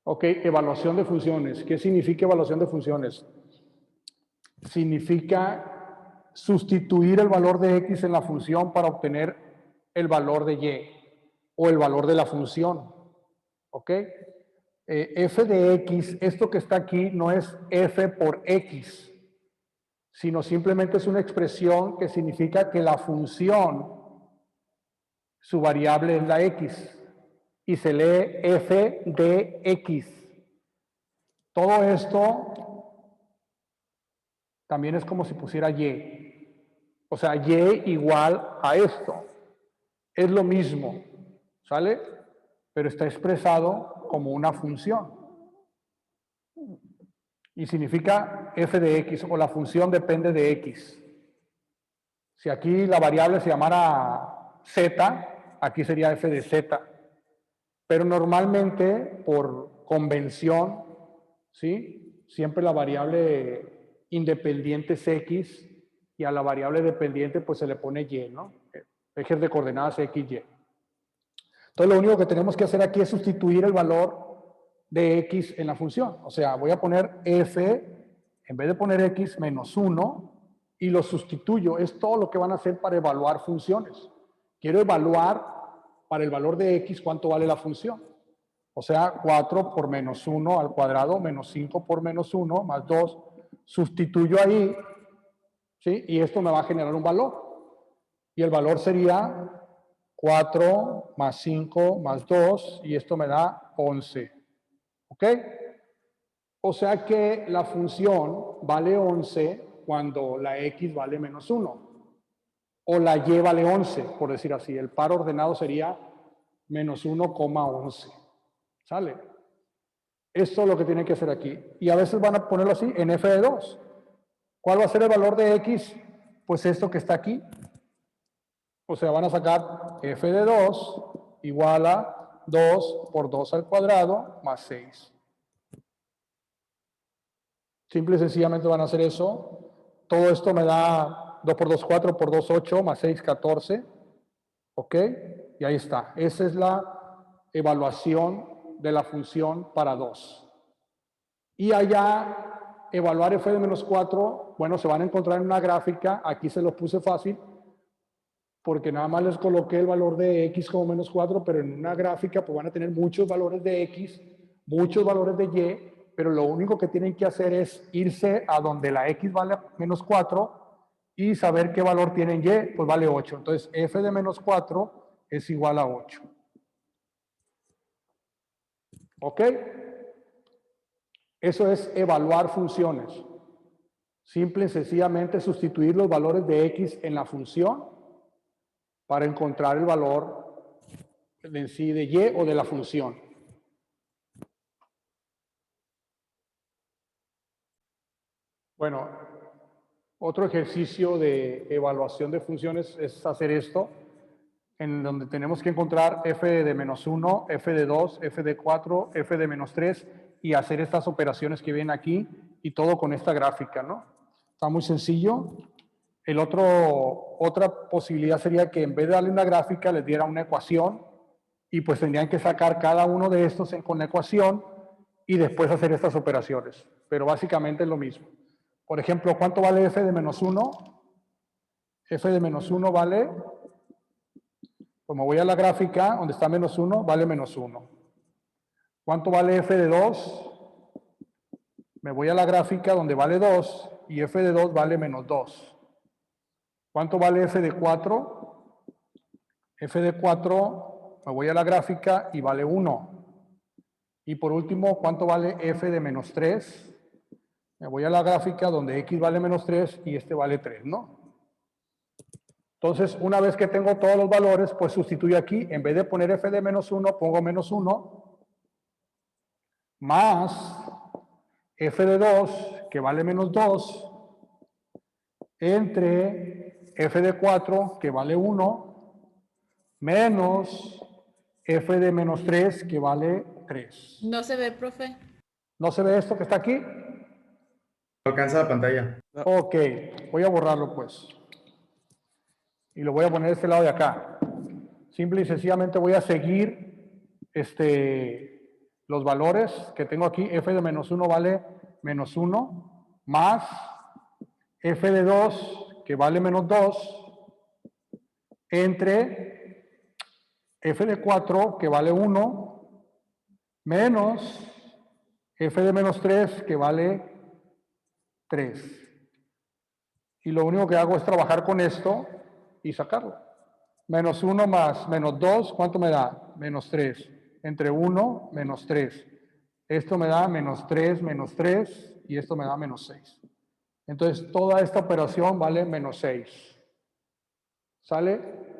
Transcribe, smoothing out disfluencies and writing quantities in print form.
Ok, evaluación de funciones. ¿Qué significa evaluación de funciones? Significa sustituir el valor de x en la función para obtener el valor de y o el valor de la función. ¿Ok? F de x, esto que está aquí no es f por x, sino simplemente es una expresión que significa que la función, su variable es la x, y se lee f de x. Todo esto también es como si pusiera y. O sea, y igual a esto. Es lo mismo, ¿sale? Pero está expresado como una función. Y significa f de x, o la función depende de x. Si aquí la variable se llamara z, aquí sería f de z. Pero normalmente, por convención, ¿sí? Siempre la variable independiente es x y a la variable dependiente pues se le pone y, ¿no? Ejes de coordenadas x, y. Entonces lo único que tenemos que hacer aquí es sustituir el valor de x en la función. O sea, voy a poner f, en vez de poner x, menos 1, y lo sustituyo. Es todo lo que van a hacer para evaluar funciones. Quiero evaluar para el valor de x cuánto vale la función. O sea, 4 por menos 1 al cuadrado, menos 5 por menos 1, más 2. Sustituyo ahí, ¿sí? Y esto me va a generar un valor. Y el valor sería 4 más 5 más 2, y esto me da 11. ¿Ok? O sea que la función vale 11 cuando la x vale menos 1. O la y vale 11, por decir así. El par ordenado sería menos 1,11. ¿Sale? Esto es lo que tienen que hacer aquí. Y a veces van a ponerlo así, en f de 2. ¿Cuál va a ser el valor de x? Pues esto que está aquí. O sea, van a sacar f de 2 igual a 2 por 2 al cuadrado más 6. Simple y sencillamente van a hacer eso. Todo esto me da 2 por 2, 4 por 2, 8, más 6, 14. ¿Ok? Y ahí está. Esa es la evaluación de la función para 2. Y allá, evaluar f de menos 4, bueno, se van a encontrar en una gráfica. Aquí se los puse fácil, porque nada más les coloqué el valor de x como menos 4, pero en una gráfica pues van a tener muchos valores de x, muchos valores de y, pero lo único que tienen que hacer es irse a donde la x vale menos 4 y saber qué valor tienen y, pues vale 8. Entonces, f de menos 4 es igual a 8. ¿Ok? Eso es evaluar funciones. Simple y sencillamente sustituir los valores de x en la función para encontrar el valor en sí de y o de la función. Bueno, otro ejercicio de evaluación de funciones es hacer esto, en donde tenemos que encontrar f de menos 1, f de 2, f de 4, f de menos 3 y hacer estas operaciones que vienen aquí y todo con esta gráfica, ¿no? Está muy sencillo. Otra posibilidad sería que en vez de darle una gráfica les diera una ecuación y pues tendrían que sacar cada uno de estos con la ecuación y después hacer estas operaciones. Pero básicamente es lo mismo. Por ejemplo, ¿cuánto vale f de menos 1? F de menos 1 vale, como voy a la gráfica donde está menos 1, vale menos 1. ¿Cuánto vale f de 2? Me voy a la gráfica donde vale 2 y f de 2 vale menos 2. ¿Cuánto vale f de 4? F de 4, me voy a la gráfica y vale 1. Y por último, ¿cuánto vale f de menos 3? Me voy a la gráfica donde x vale menos 3 y este vale 3, ¿no? Entonces, una vez que tengo todos los valores, pues sustituyo aquí. En vez de poner f de menos 1, pongo menos 1, más f de 2, que vale menos 2, entre f de 4, que vale 1, menos f de menos 3, que vale 3. No se ve, profe. ¿No se ve esto que está aquí? Alcanza la pantalla. Ok, voy a borrarlo pues. Y lo voy a poner de este lado de acá. Simple y sencillamente voy a seguir los valores que tengo aquí, f de menos 1 vale menos 1, más f de 2, que vale menos 2, entre f de 4, que vale 1, menos f de menos 3, que vale 3. Y lo único que hago es trabajar con esto y sacarlo. Menos 1 más menos 2, ¿cuánto me da? Menos 3. Entre 1, menos 3. Esto me da menos 3, y esto me da menos 6. Entonces, toda esta operación vale menos 6. ¿Sale?